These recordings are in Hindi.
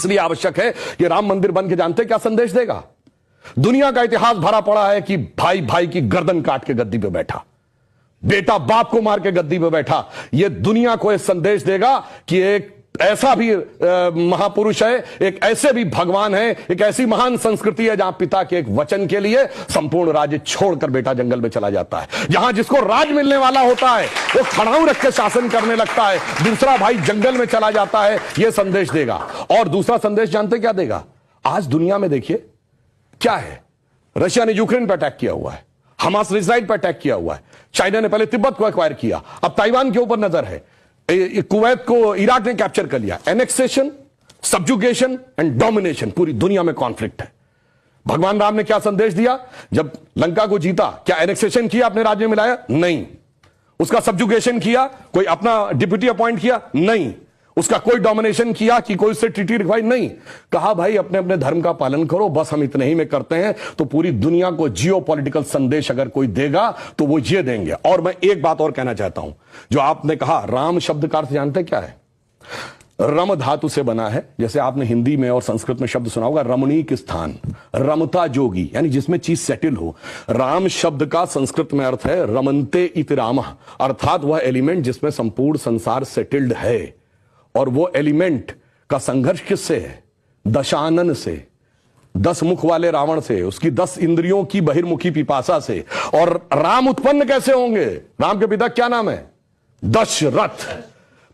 इसलिए आवश्यक है कि राम मंदिर बन के जानते क्या संदेश देगा? दुनिया का इतिहास भरा पड़ा है कि भाई भाई की गर्दन काट के गद्दी पे बैठा, बेटा बाप को मार के गद्दी पे बैठा। यह दुनिया को एक संदेश देगा कि एक ऐसा भी महापुरुष है, एक ऐसे भी भगवान है, एक ऐसी महान संस्कृति है जहां पिता के एक वचन के लिए संपूर्ण राज्य छोड़कर बेटा जंगल में चला जाता है। जहां जिसको राज मिलने वाला होता है वो खड़ाऊ रख के शासन करने लगता है, दूसरा भाई जंगल में चला जाता है। यह संदेश देगा। और दूसरा संदेश जानते क्या देगा? आज दुनिया में देखिए क्या है, रशिया ने यूक्रेन पर अटैक किया हुआ है, हमास ने इजराइल पर अटैक किया हुआ है, चाइना ने पहले तिब्बत को एक्वायर किया, अब ताइवान के ऊपर नजर है, कुवैत को इराक ने कैप्चर कर लिया। एनेक्सेशन, सब्जुगेशन एंड डोमिनेशन, पूरी दुनिया में कॉन्फ्लिक्ट है। भगवान राम ने क्या संदेश दिया? जब लंका को जीता, क्या एनेक्सेशन किया, अपने राज्य में मिलाया? नहीं। उसका सब्जुगेशन किया, कोई अपना डिप्यूटी अपॉइंट किया? नहीं। उसका कोई डोमिनेशन किया कि कोई उससे ट्रीटी रिक्वायर? नहीं। कहा भाई अपने अपने धर्म का पालन करो, बस हम इतने ही में करते हैं। तो पूरी दुनिया को जियो पॉलिटिकल संदेश अगर कोई देगा तो वो ये देंगे। और मैं एक बात और कहना चाहता हूं, जो आपने कहा राम शब्द का अर्थ जानते क्या है? रम धातु से बना है। जैसे आपने हिंदी में और संस्कृत में शब्द सुना होगा रमणीक स्थान, रमता जोगी, यानी जिसमें चीज सेटल हो। राम शब्द का संस्कृत में अर्थ है रमन्ते इति रामः, अर्थात वह एलिमेंट जिसमें संपूर्ण संसार सेटल्ड है। और वो एलिमेंट का संघर्ष किससे है? दशानन से, 10 मुख वाले रावण से, उसकी 10 इंद्रियों की बहिर्मुखी पिपासा से। और राम उत्पन्न कैसे होंगे? राम के पिता क्या नाम है? दशरथ।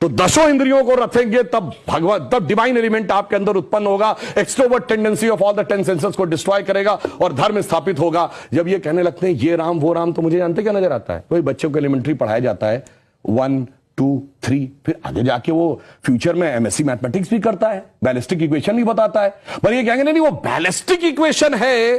तो 10 इंद्रियों को रखेंगे तब भगवान, तब डिवाइन एलिमेंट आपके अंदर उत्पन्न होगा। Extrovert tendency of all the 10 senses को डिस्ट्रॉय करेगा और धर्म स्थापित होगा। जब ये कहने लगते हैं ये राम वो राम, तो मुझे जानते क्या नजर आता है? वही बच्चों को एलिमेंट्री पढ़ाया जाता है 1 2 3, फिर आगे जाके वो फ्यूचर में एमएससी मैथमेटिक्स भी करता है, बैलिस्टिक इक्वेशन भी बताता है। पर ये कहेंगे नहीं वो बैलिस्टिक इक्वेशन है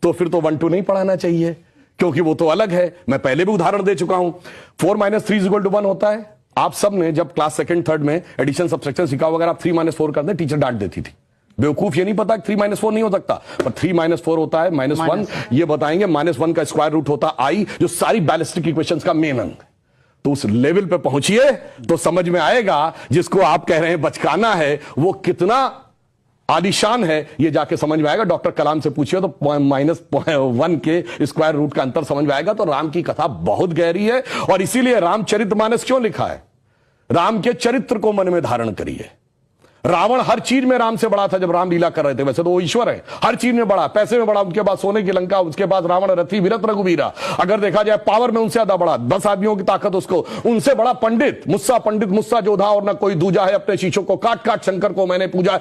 तो फिर तो 1 2 नहीं पढ़ाना चाहिए, क्योंकि वो तो अलग है। मैं पहले भी उदाहरण दे चुका हूं। 4 - 3 = 1 होता है। आप सब ने जब क्लास 2nd 3rd में एडिशन सब्सट्रैक्शन सीखा, अगर आप 3 - 4 कर दें टीचर डांट देती थी। बेवकूफ ये नहीं पता 3 - 4 नहीं हो सकता, पर 3 - 4 होता है -1। ये बताएंगे -1 का स्क्वायर रूट होता आई, जो सारी बैलिस्टिक इक्वेशंस का मेन अंग। तो उस लेवल पे पहुंचिए तो समझ में आएगा जिसको आप कह रहे हैं बचकाना है वो कितना आलीशान है, ये जाके समझ में आएगा। डॉक्टर कलाम से पूछिए तो -1 के स्क्वायर रूट का अंतर समझ में आएगा। तो राम की कथा बहुत गहरी है और इसीलिए रामचरितमानस क्यों लिखा है? राम के चरित्र को मन में धारण करिए। रावण हर चीज में राम से बड़ा था जब राम लीला कर रहे थे। वैसे तो वो ईश्वर है, हर चीज में बड़ा, पैसे में बड़ा, उनके बाद सोने की लंका, उसके बाद रावण रथी विरत रघुवीरा। अगर देखा जाए पावर में उनसे ज्यादा बड़ा, 10 आदमियों की ताकत उसको, उनसे बड़ा पंडित मुस्सा जोधा और न कोई दूजा है, अपने शीशों को काट काट शंकर को मैंने पूजा।